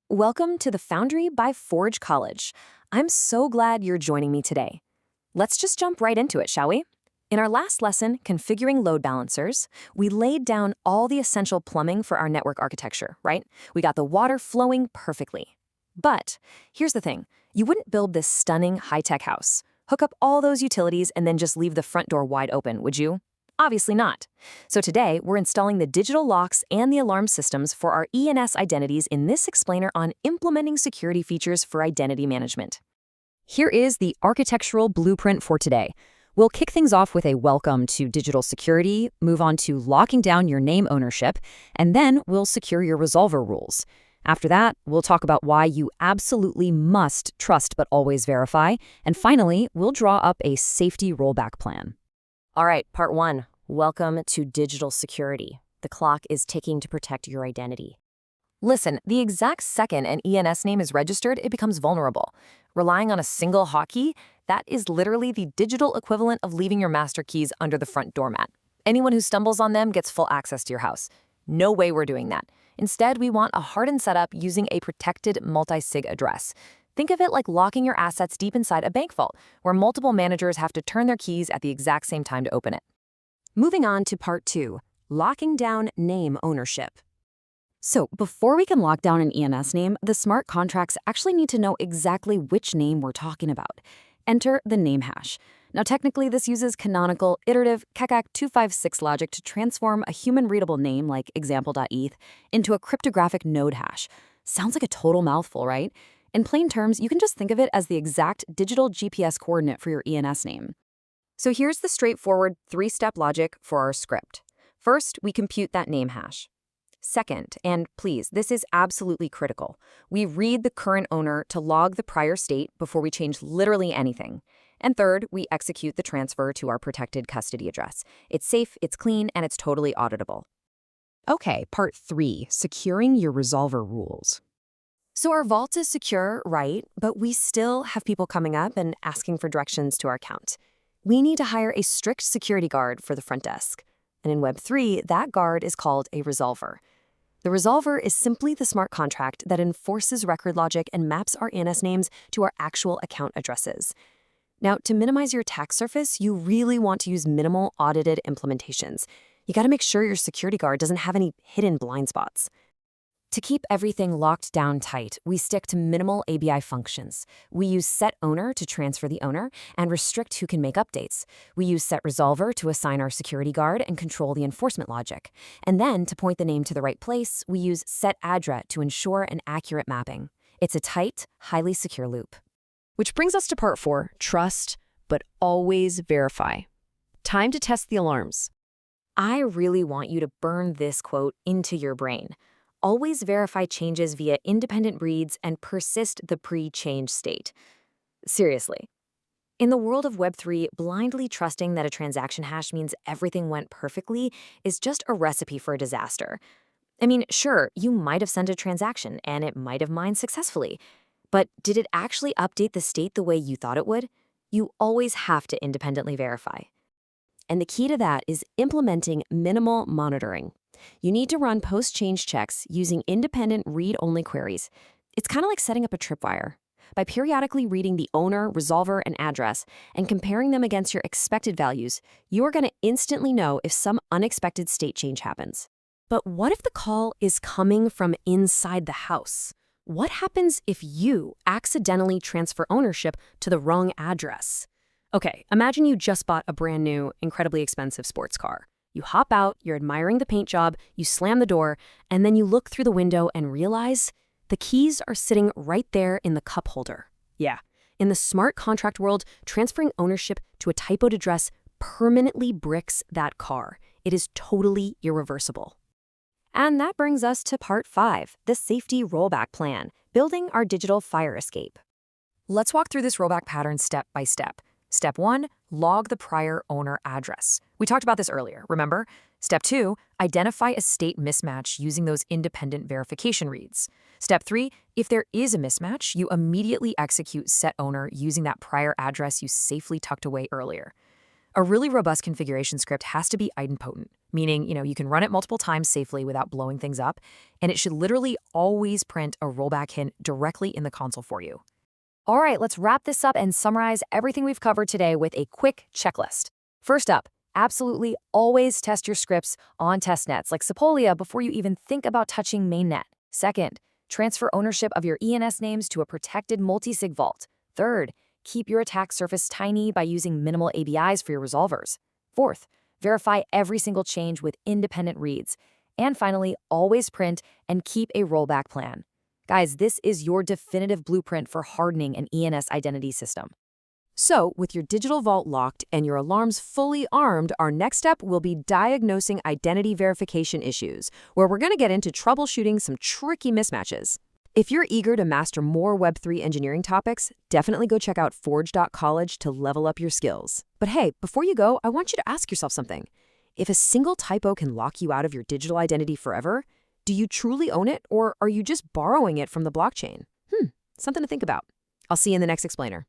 Welcome to the Foundry by Forge College. I'm so glad you're joining me today. Let's just jump right into it, shall we? In our last lesson, Configuring Load Balancers, we laid down all the essential plumbing for our network architecture, right? We got the water flowing perfectly. But here's the thing. You wouldn't build this stunning high-tech house, hook up all those utilities, and then just leave the front door wide open, would you? Obviously not. So today, we're installing the digital locks and the alarm systems for our ENS identities in this explainer on implementing security features for identity management. Here is the architectural blueprint for today. We'll kick things off with a welcome to digital security, move on to locking down your name ownership, and then we'll secure your resolver rules. After that, we'll talk about why you absolutely must trust but always verify, and finally, we'll draw up a safety rollback plan. All right, part one. Welcome to digital security. The clock is ticking to protect your identity. Listen, the exact second an ENS name is registered, it becomes vulnerable. Relying on a single hotkey, that is literally the digital equivalent of leaving your master keys under the front doormat. Anyone who stumbles on them gets full access to your house. No way we're doing that. Instead, we want a hardened setup using a protected multisig address. Think of it like locking your assets deep inside a bank vault, where multiple managers have to turn their keys at the exact same time to open it. Moving on to part two, locking down name ownership. So before we can lock down an ENS name, the smart contracts actually need to know exactly which name we're talking about. Enter the name hash. Now technically this uses canonical iterative kekak 256 logic to transform a human-readable name like example.eth into a cryptographic node hash. Sounds like a total mouthful, right? In plain terms, you can just think of it as the exact digital GPS coordinate for your ENS name. So here's the straightforward three-step logic for our script. First, we compute that name hash. Second, and please, this is absolutely critical, we read the current owner to log the prior state before we change literally anything. And third, we execute the transfer to our protected custody address. It's safe, it's clean, and it's totally auditable. Okay, part three, securing your resolver rules. So our vault is secure, right? But we still have people coming up and asking for directions to our account. We need to hire a strict security guard for the front desk. And in Web3, that guard is called a resolver. The resolver is simply the smart contract that enforces record logic and maps our ENS names to our actual account addresses. Now, to minimize your attack surface, you really want to use minimal audited implementations. You got to make sure your security guard doesn't have any hidden blind spots. To keep everything locked down tight, we stick to minimal ABI functions. We use setOwner to transfer the owner and restrict who can make updates. We use setResolver to assign our security guard and control the enforcement logic. And then, to point the name to the right place, we use setAddr to ensure an accurate mapping. It's a tight, highly secure loop. Which brings us to part four, trust, but always verify. Time to test the alarms. I really want you to burn this quote into your brain. Always verify changes via independent reads and persist the pre-change state. Seriously. In the world of Web3, blindly trusting that a transaction hash means everything went perfectly is just a recipe for a disaster. I mean, sure, you might have sent a transaction and it might have mined successfully, but did it actually update the state the way you thought it would? You always have to independently verify. And the key to that is implementing minimal monitoring. You need to run post-change checks using independent read-only queries. It's kind of like setting up a tripwire. By periodically reading the owner, resolver, and address and comparing them against your expected values, you are going to instantly know if some unexpected state change happens. But what if the call is coming from inside the house? What happens if you accidentally transfer ownership to the wrong address? Okay, imagine you just bought a brand new, incredibly expensive sports car. You hop out, you're admiring the paint job, you slam the door, and then you look through the window and realize the keys are sitting right there in the cup holder. Yeah, in the smart contract world, transferring ownership to a typoed address permanently bricks that car. It is totally irreversible. And that brings us to part five, the safety rollback plan, building our digital fire escape. Let's walk through this rollback pattern step by step. Step one, log the prior owner address. We talked about this earlier, remember? Step two, identify a state mismatch using those independent verification reads. Step three, if there is a mismatch, you immediately execute setOwner using that prior address you safely tucked away earlier. A really robust configuration script has to be idempotent, meaning, you can run it multiple times safely without blowing things up, and it should literally always print a rollback hint directly in the console for you. All right, let's wrap this up and summarize everything we've covered today with a quick checklist. First up, absolutely always test your scripts on testnets like Sepolia before you even think about touching mainnet. Second, transfer ownership of your ENS names to a protected multisig vault. Third, keep your attack surface tiny by using minimal ABIs for your resolvers. Fourth, verify every single change with independent reads. And finally, always print and keep a rollback plan. Guys, this is your definitive blueprint for hardening an ENS identity system. So, with your digital vault locked and your alarms fully armed, our next step will be diagnosing identity verification issues, where we're going to get into troubleshooting some tricky mismatches. If you're eager to master more Web3 engineering topics, definitely go check out forge.college to level up your skills. But hey, before you go, I want you to ask yourself something. If a single typo can lock you out of your digital identity forever, do you truly own it, or are you just borrowing it from the blockchain? Something to think about. I'll see you in the next explainer.